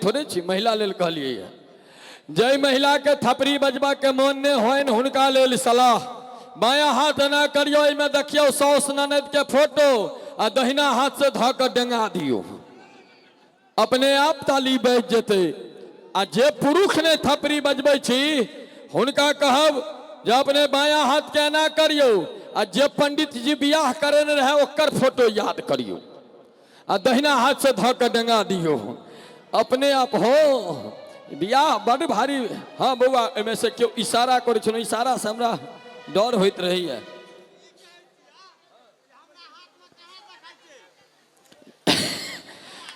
थोड़े छी, महिला लेल कहलिए। जय महिला के थपरी बजबा के मन ने होइन हुनका लेल सलाह। बाया हाथ एना करियो, में देखियो साउस ननद के फोटो, आ दहिना हाथ से ध के डेंगा दियो, अपने आप ताली बज जेते। आ जे पुरुष ने थपरी बजबै छी हुनका कहब जे अपने बाया हाथ के एना करियो, आ जे पंडित जी बियाह करेने रहे ओकर फोटो याद करियो, आ दहिना हाथ से ध के डेंगा दियो, अपने आप हो बियाह बड़ भारी। हाँ बउआ, एमे से क्यों इशारा करे छलो, इशारा से हमरा डर होइत रही है।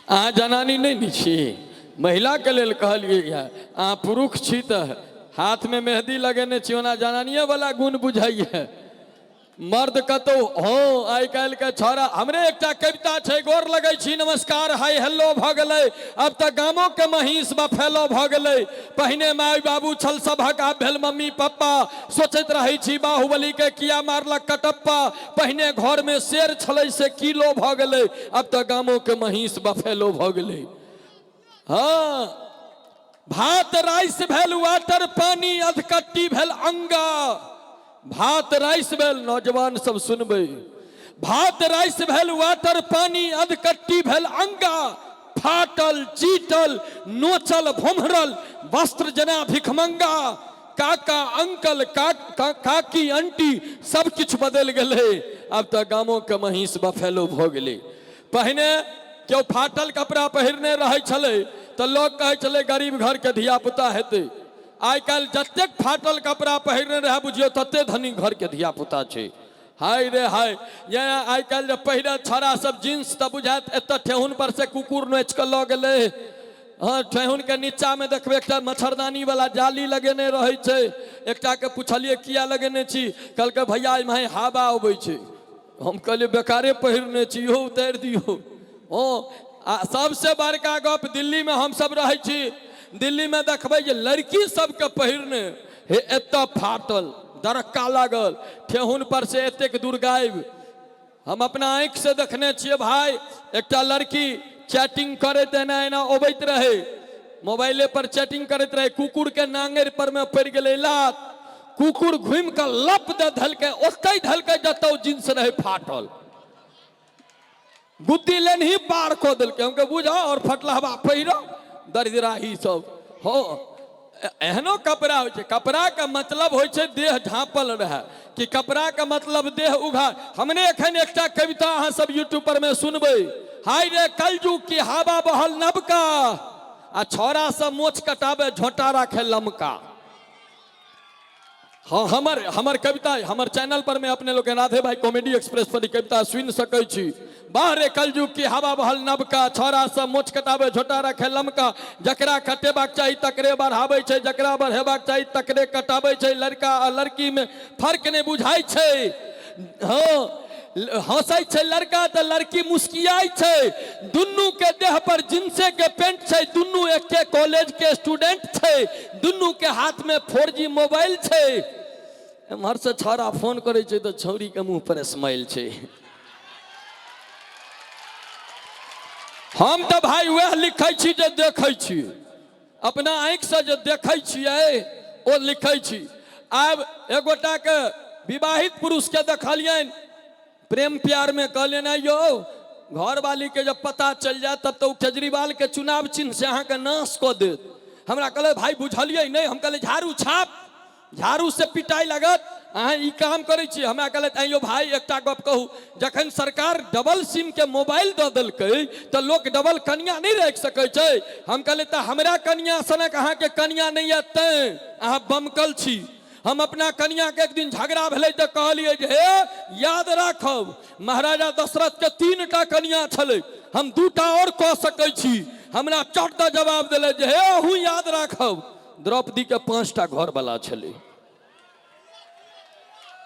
अहाँ जनानी नहीं छी, महिला के लेल कहलिए। अहाँ पुरुष छी तो हाथ में मेहंदी लगेने छी, ओना जनानिये वाला गुण बुझाइए। मर्द कतो हो आई काल के छोरा। हमरे एकटा कविता छै, गोर लगै छी नमस्कार हाय हेलो भ गेलै, अब तक गामो के महींस बफेलो भ गेलै। पहिने माय बाबू छल सभक, आब भेल मम्मी पप्पा, सोचैत रहै छी बाहुबली के किया मारलक कटप्पा। पहिने घर में शेर छलै से किलो भ गेलै, अब तक गामो के महींस बफेलो भ गेलै। हाँ, भात राइस भेल वाटर पानी, अधकट्टी भेल अंगा। भात राइस भेल, नौजवान सब सुनबे, भात राइस भेल वाटर पानी, अधकट्टी भेल अंगा। फाटल चीटल नोचल भोमरल वस्त्र जना भिखमंगा। काका अंकल काकी आंटी सब कुछ बदल गए, अब तक गामों के महींस बफेलो भ गेलै। पहिने क्यों फाटल कपड़ा पहिरने रहे छले तो लोग कहे छले गरीब घर के धिया पुता हेते। आई काल जतेक फाटल कपड़ा पहिरने रहे बुझियो तते धनी घर के धिया पुता छे। हाय रे हाय, ये आई काल जब पहिरे छोरा सब जींस तब बुझात एत ठेहुन पर से कुकुर नोच के ल गेले। हाँ, ठेहुन के नीचा में देखबे एकटा मच्छरदानी वाला जाली लगेने रहे छे। एकटा के पूछलिए किया लगेने छी, कल के भैया एमे हवा आबै छे। हम कहलिए बेकारे पहिरने छी, इहो उतार दियो। सबसे बड़का गप, दिल्ली में हम सब रहे छी, दिल्ली में देखबे जे लड़की सबके पहिरने हे एत फाटल दरक्का लागल, ठेहुन पर से एतेक दूर गायब। हम अपना आंख से देखने छिए भाई, एकटा लड़की चैटिंग करे एना एना अबैत रहे, मोबाइले पर चैटिंग करते रहे, कुकुर के नांगेर पर में पड़ गए लात। कुकुर घूम के लप दे धलके, ओतै धलके जतौ जींस रहे फाटल, बुद्धि लेन ही पार को दिलके। हमके बुझा और फटलहबा पहिरो दरिद्राही सब हो। एहनो कपड़ा हो, कपड़ा का मतलब हो देह झाँपल रहे, कि कपड़ा का मतलब देह उघाड़। हमने एखन एकटा कविता अहाँ सब यूट्यूब पर में सुनबे, हाय रे कलजुग की हवा बहल नबका, आ छोरा सब मोछ कटाबे झोटा राखे लमका। हाँ, हमर कविता हमर चैनल पर में अपने लोग राधे भाई कॉमेडी एक्सप्रेस पर कविता सुन सकै छी। बाहरे कलजुग की हवा बहल नबका, छोरा सब मोछ कटाबे झोटा रखे लमका। जकरा कटेबाक चाही तकरे बढ़ाबै छै, जकरा बढ़ेबाक चाही तकरे कटाबै छै। लड़का आ लड़की में फर्क नहीं बुझाई छै। हाँ, हंसै छै लड़का तो लड़की मुस्कियाई छै। दुनू के देह पर जिनसे के पेंट छै, दुनू एके कॉलेज के स्टूडेंट छै, दुनू के हाथ में 4G मोबाइल छै। एम्हर से छोरा फोन करे छै तो छौरी के मुंह पर स्माइल छै। हम तो भाई वह लिखै छी जे देखै छी, अपना आंख से जे देखै छियै ओ लिखै छी। आब एगोटा के विवाहित पुरुष के देखलियन प्रेम प्यार में, कहलियन यो घर वाली के जब पता चल जाए तब तो केजरीवाल के चुनाव चिन्ह से अहाँ के नाश को देत। हमरा कहले भाई बुझलिए नहीं, हम कहले झाड़ू छाप, झाड़ू से पिटाई लगत, अहाँ ई काम करे छी। हमरा कहले आइयो भाई एकटा गप कहू, जखन सरकार डबल सिम के मोबाइल दऽ देलकै तो लोग डबल कनिया नहीं रख सकै छै। हम कहले तो हमरा कनिया सनक अहाँ के कनिया नहीं अतै, अहाँ बमकल छी। हम अपना कनिया के एक दिन झगड़ा भेलै तो कहलिए जे हे याद राखब महाराजा दशरथ के 3टा कनिया छलै, हम 2टा और कह सकै छी। हमरा चट द जवाब देले जे हे अहू याद राखब द्रौपदी के 5टा घर वाला छलै।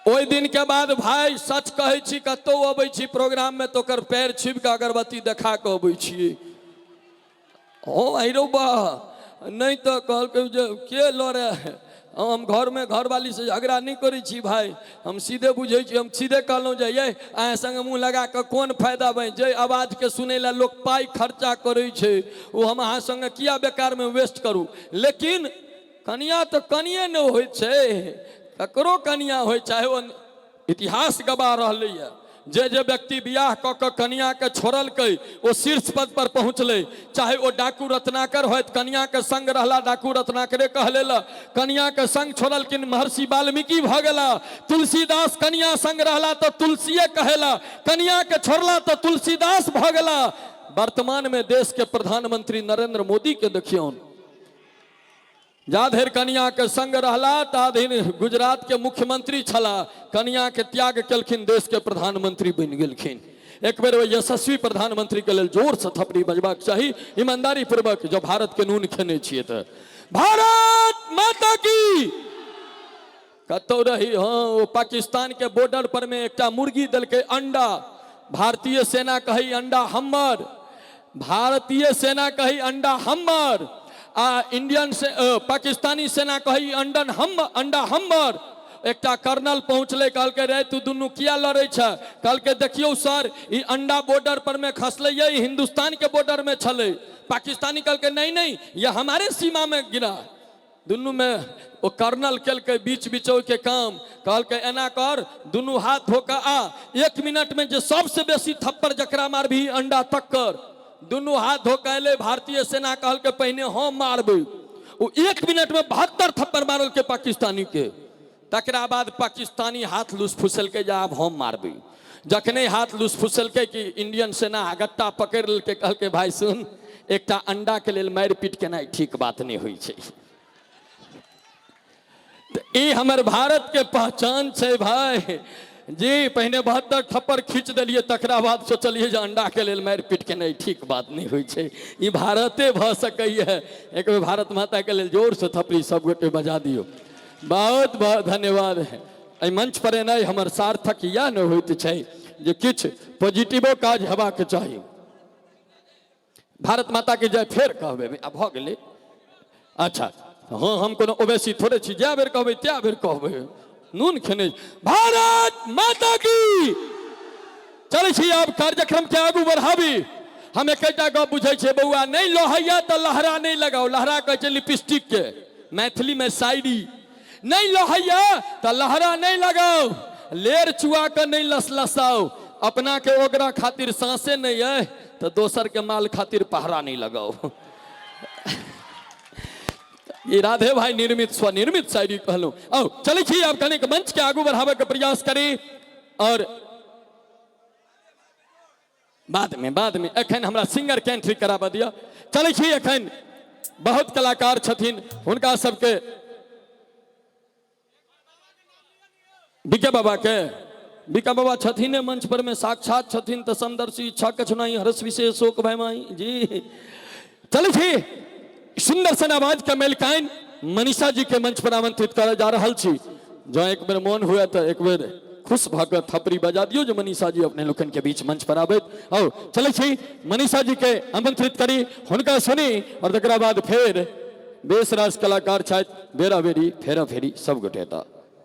ओई दिन के बाद भाई सच कहै छी, कतौ अबै छी प्रोग्राम में तो कर पैर छीप के अगरबत्ती देखा के अबै छी। ओ आइरो बा नहीं तो कहलकै जे के लड़े हम घर में घरवाली से झगड़ा नहीं करै छी भाई, हम सीधे बुझै छी। हम सीधे कहलहुँ जे ये अहाँ संगे मुँह लगा कऽ कोन फायदा भाई, जे आवाज के सुनै ला लोग पाई खर्चा करै छै वो हम अहाँ संगे किया बेकार में वेस्ट करूँ। लेकिन कनिया तो कनिए न होइ छै, ककरो कनिया होइ, चाहे वो इतिहास गवा रहलै है। जे व्यक्ति बियाह क के कनिया के छोड़लकै वो शीर्ष पद पर पहुँचले, चाहे वो डाकू रत्नाकर होत, कनिया के संग रहला डाकू रत्नाकरे कहलेला, कनिया के संग छोड़लकिन महर्षि वाल्मीकि भ गेला, तुलसीदास कनिया संग रहला तो तुलसीए कहेला, कनिया के छोड़ला तो तुलसीदास भ गेला। वर्तमान में देश के प्रधानमंत्री नरेंद्र मोदी के देखियौन, जाधेर कनिया के संग रहला ताधीर गुजरात के मुख्यमंत्री छला, कनिया के त्याग केलखिन देश के प्रधानमंत्री बन गेलखिन। एक बेर वो यशस्वी प्रधानमंत्री के लेल जोर से थपड़ी बजबाक चाही, ईमानदारी पूर्वक, जो भारत के नून खेने छिए। तो भारत माता की कतौ रही। हाँ, वो पाकिस्तान के बॉर्डर पर में एकटा मुर्गी देलकै अंडा, भारतीय सेना कही अंडा हमर, भारतीय सेना कही अंडा हमर, इंडियन से पाकिस्तानी सेना कही अंडा हमर। एकटा कर्नल पहुँचले, कहलके रे तू दुनू किया लड़े छ, कहलके देखियो सर ई अंडा बॉर्डर पर में खसले, ये हिंदुस्तान के बॉर्डर में छले। पाकिस्तानी कहलके नहीं नहीं ये हमारे सीमा में गिरा। दुनू में वो कर्नल केलके बीच बिचौ के काम, कहलके एना कर दुनू हाथ धोकर आ, 1 मिनट में जो सबसे बेसी थप्पड़ जकरा मारभी अंडा तक कर। दुनू हाथ धोके भारतीय सेना कहल के पहने हम मारबे, वो 1 मिनट में 72 थप्पड़ मारल के पाकिस्तानी के। तकरा बाद पाकिस्तानी हाथ लूस फुसल के जा अब हम मारबे। जखने हाथ लूस फुसल के कि इंडियन सेना गट्टा पकड़ ल के कहल के भाई सुन, एकटा अंडा के लेल मार पीट केनाइ ठीक बात नहीं हुई छै। ई हमर भारत के पहचान छै भाई जी। पहने 72 थप्पड़ खींच दिलिए, तकरा बाद सोचलिए जे अंडा के लेल मार पीट के नहीं ठीक बात नहीं हुई छै। ई भारते भ सकैए। एक बेर भारत माता के लेल जोर से थपड़ी सब गोटे बजा दियो। बहुत बहुत धन्यवाद है। एहि मंच पर एनाइ हमर सार्थक इएह न होइत छै जे किछु पॉजिटिवो काज हेबाक चाही। भारत माता के जय फेर कहबै, आब भ गेलै। अच्छा हाँ, हम कोनो ओवैसी थोड़े छी, जै बेर कहबै तै बेर कहबै। नून खेने भारत माता की। चल छी आब कार्यक्रम के आगू बढ़ाबी। हम एकटा गप बुझे छे बउआ, नहीं लोहैया तो लहरा नहीं लगाओ। लहरा कहे छे लिपस्टिक के, मैथिली में शायरी। नहीं लोहैया तो लहरा नहीं लगाओ, लेर चुआ के नहीं लसलसाओ। अपना के ओकरा खातिर सांसे नहीं है तो दोसर के माल खातिर पहरा नहीं लगाओ। ये राधे भाई निर्मित स्वनिर्मित शायरी कहलूं। आओ चले छी आप कने के मंच के आगू बढ़ावे के प्रयास करी। और बाद में एखन हमरा सिंगर के एंट्री कराबा दिया। चले छी एखन बहुत कलाकार छथिन, हुनका सबके बीके बाबा छथिन मंच पर में साक्षात छथिन, तो समदर्शी इच्छा कछुनाई हर्ष विशेष शोक भय माई जी। चले छी सुंदर सन आवाज का मेलकाइन मनीषा जी के मंच पर आमंत्रित करा जा रहा छी। जो एक बेर मन हुआ तो एक बेर खुश भाकर थपड़ी बजा दियो जो मनीषा जी अपने लोकन के बीच मंच पर आबे। आओ चले छी मनीषा जी के आमंत्रित करी, हुनका सुनी और तकरा बाद फिर बेसराज कलाकार छथि बेरा बेरी फेरा फेरी सब गोटे।